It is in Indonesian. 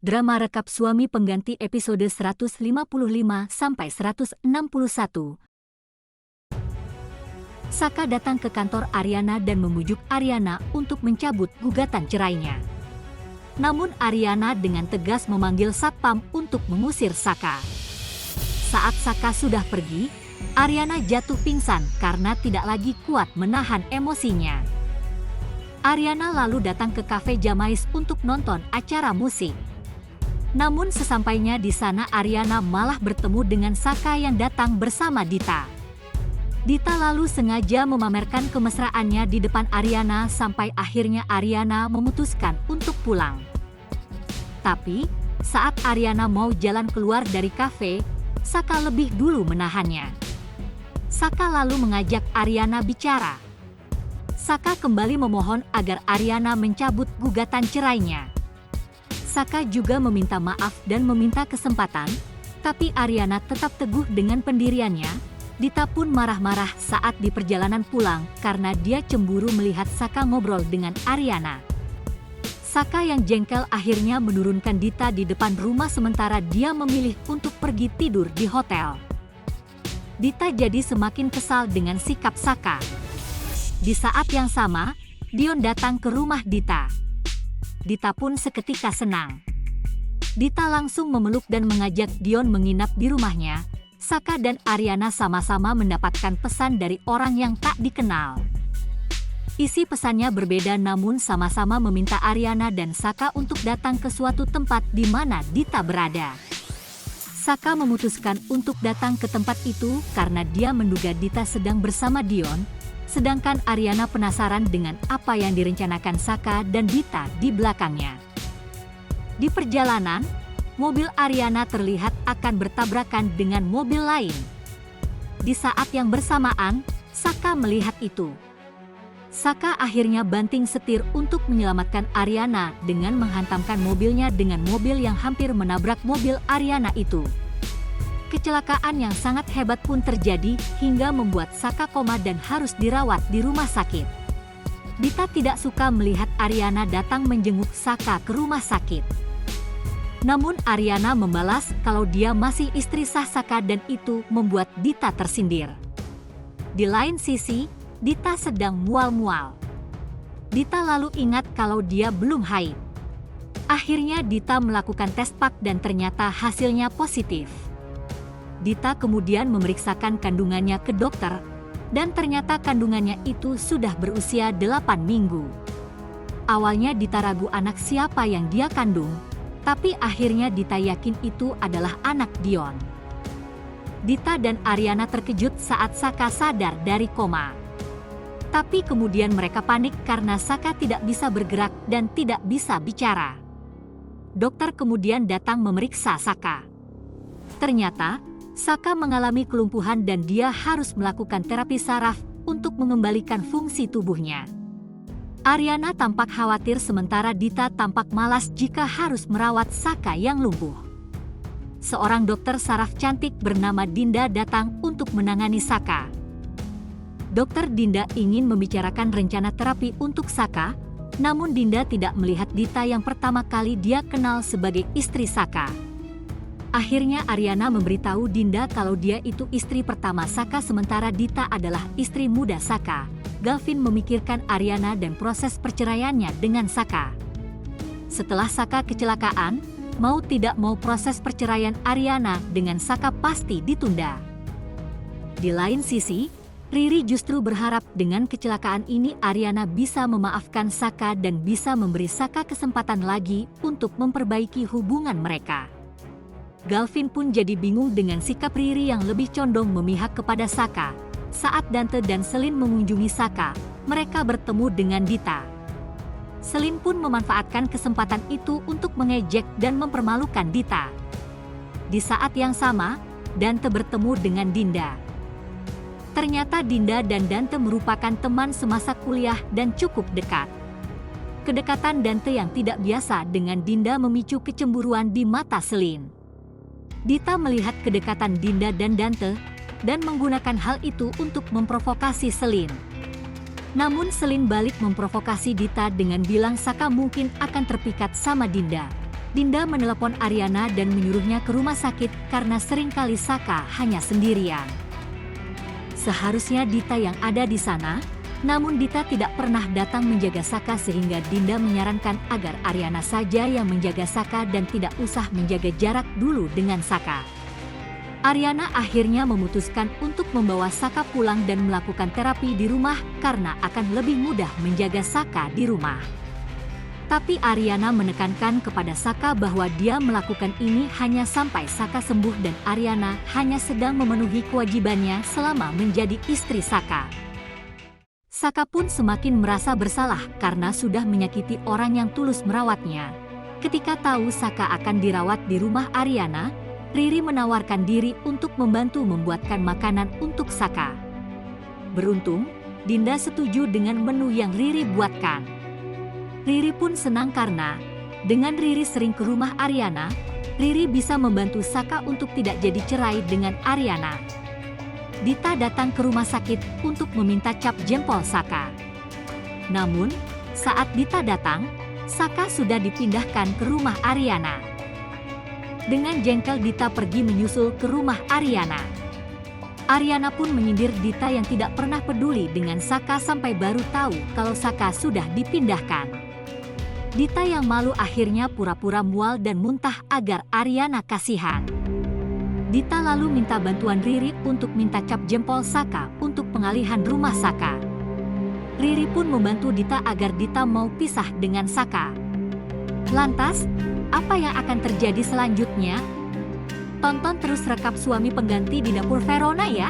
Drama rekap suami pengganti episode 155-161. Saka datang ke kantor Ariana dan membujuk Ariana untuk mencabut gugatan cerainya. Namun Ariana dengan tegas memanggil satpam untuk mengusir Saka. Saat Saka sudah pergi, Ariana jatuh pingsan karena tidak lagi kuat menahan emosinya. Ariana lalu datang ke kafe Jamais untuk nonton acara musik. Namun sesampainya di sana Ariana malah bertemu dengan Saka yang datang bersama Dita. Dita lalu sengaja memamerkan kemesraannya di depan Ariana sampai akhirnya Ariana memutuskan untuk pulang. Tapi, saat Ariana mau jalan keluar dari kafe, Saka lebih dulu menahannya. Saka lalu mengajak Ariana bicara. Saka kembali memohon agar Ariana mencabut gugatan cerainya. Saka juga meminta maaf dan meminta kesempatan, tapi Ariana tetap teguh dengan pendiriannya. Dita pun marah-marah saat di perjalanan pulang karena dia cemburu melihat Saka ngobrol dengan Ariana. Saka yang jengkel akhirnya menurunkan Dita di depan rumah sementara dia memilih untuk pergi tidur di hotel. Dita jadi semakin kesal dengan sikap Saka. Di saat yang sama, Dion datang ke rumah Dita. Dita pun seketika senang. Dita langsung memeluk dan mengajak Dion menginap di rumahnya. Saka dan Ariana sama-sama mendapatkan pesan dari orang yang tak dikenal. Isi pesannya berbeda namun sama-sama meminta Ariana dan Saka untuk datang ke suatu tempat di mana Dita berada. Saka memutuskan untuk datang ke tempat itu karena dia menduga Dita sedang bersama Dion. Sedangkan Ariana penasaran dengan apa yang direncanakan Saka dan Dita di belakangnya. Di perjalanan, mobil Ariana terlihat akan bertabrakan dengan mobil lain. Di saat yang bersamaan, Saka melihat itu. Saka akhirnya banting setir untuk menyelamatkan Ariana dengan menghantamkan mobilnya dengan mobil yang hampir menabrak mobil Ariana itu. Kecelakaan yang sangat hebat pun terjadi hingga membuat Saka koma dan harus dirawat di rumah sakit. Dita tidak suka melihat Ariana datang menjenguk Saka ke rumah sakit. Namun Ariana membalas kalau dia masih istri sah Saka dan itu membuat Dita tersindir. Di lain sisi, Dita sedang mual-mual. Dita lalu ingat kalau dia belum haid. Akhirnya Dita melakukan tes pak dan ternyata hasilnya positif. Dita kemudian memeriksakan kandungannya ke dokter, dan ternyata kandungannya itu sudah berusia 8 minggu. Awalnya Dita ragu anak siapa yang dia kandung, tapi akhirnya Dita yakin itu adalah anak Dion. Dita dan Ariana terkejut saat Saka sadar dari koma. Tapi kemudian mereka panik karena Saka tidak bisa bergerak dan tidak bisa bicara. Dokter kemudian datang memeriksa Saka. Ternyata, Saka mengalami kelumpuhan dan dia harus melakukan terapi saraf untuk mengembalikan fungsi tubuhnya. Ariana tampak khawatir sementara Dita tampak malas jika harus merawat Saka yang lumpuh. Seorang dokter saraf cantik bernama Dinda datang untuk menangani Saka. Dokter Dinda ingin membicarakan rencana terapi untuk Saka, namun Dinda tidak melihat Dita yang pertama kali dia kenal sebagai istri Saka. Akhirnya Ariana memberitahu Dinda kalau dia itu istri pertama Saka sementara Dita adalah istri muda Saka. Gavin memikirkan Ariana dan proses perceraiannya dengan Saka. Setelah Saka kecelakaan, mau tidak mau proses perceraian Ariana dengan Saka pasti ditunda. Di lain sisi, Riri justru berharap dengan kecelakaan ini Ariana bisa memaafkan Saka dan bisa memberi Saka kesempatan lagi untuk memperbaiki hubungan mereka. Galvin pun jadi bingung dengan sikap Riri yang lebih condong memihak kepada Saka. Saat Dante dan Selin mengunjungi Saka, mereka bertemu dengan Dita. Selin pun memanfaatkan kesempatan itu untuk mengejek dan mempermalukan Dita. Di saat yang sama, Dante bertemu dengan Dinda. Ternyata Dinda dan Dante merupakan teman semasa kuliah dan cukup dekat. Kedekatan Dante yang tidak biasa dengan Dinda memicu kecemburuan di mata Selin. Dita melihat kedekatan Dinda dan Dante, dan menggunakan hal itu untuk memprovokasi Selin. Namun Selin balik memprovokasi Dita dengan bilang Saka mungkin akan terpikat sama Dinda. Dinda menelepon Ariana dan menyuruhnya ke rumah sakit karena seringkali Saka hanya sendirian. Seharusnya Dita yang ada di sana, namun Dita tidak pernah datang menjaga Saka sehingga Dinda menyarankan agar Ariana saja yang menjaga Saka dan tidak usah menjaga jarak dulu dengan Saka. Ariana akhirnya memutuskan untuk membawa Saka pulang dan melakukan terapi di rumah karena akan lebih mudah menjaga Saka di rumah. Tapi Ariana menekankan kepada Saka bahwa dia melakukan ini hanya sampai Saka sembuh dan Ariana hanya sedang memenuhi kewajibannya selama menjadi istri Saka. Saka pun semakin merasa bersalah karena sudah menyakiti orang yang tulus merawatnya. Ketika tahu Saka akan dirawat di rumah Ariana, Riri menawarkan diri untuk membantu membuatkan makanan untuk Saka. Beruntung, Dinda setuju dengan menu yang Riri buatkan. Riri pun senang karena, dengan Riri sering ke rumah Ariana, Riri bisa membantu Saka untuk tidak jadi cerai dengan Ariana. Dita datang ke rumah sakit untuk meminta cap jempol Saka. Namun, saat Dita datang, Saka sudah dipindahkan ke rumah Ariana. Dengan jengkel Dita pergi menyusul ke rumah Ariana. Ariana pun menyindir Dita yang tidak pernah peduli dengan Saka sampai baru tahu kalau Saka sudah dipindahkan. Dita yang malu akhirnya pura-pura mual dan muntah agar Ariana kasihan. Dita lalu minta bantuan Riri untuk minta cap jempol Saka untuk pengalihan rumah Saka. Riri pun membantu Dita agar Dita mau pisah dengan Saka. Lantas, apa yang akan terjadi selanjutnya? Tonton terus Rekap Suami Pengganti di Dapur Verona ya!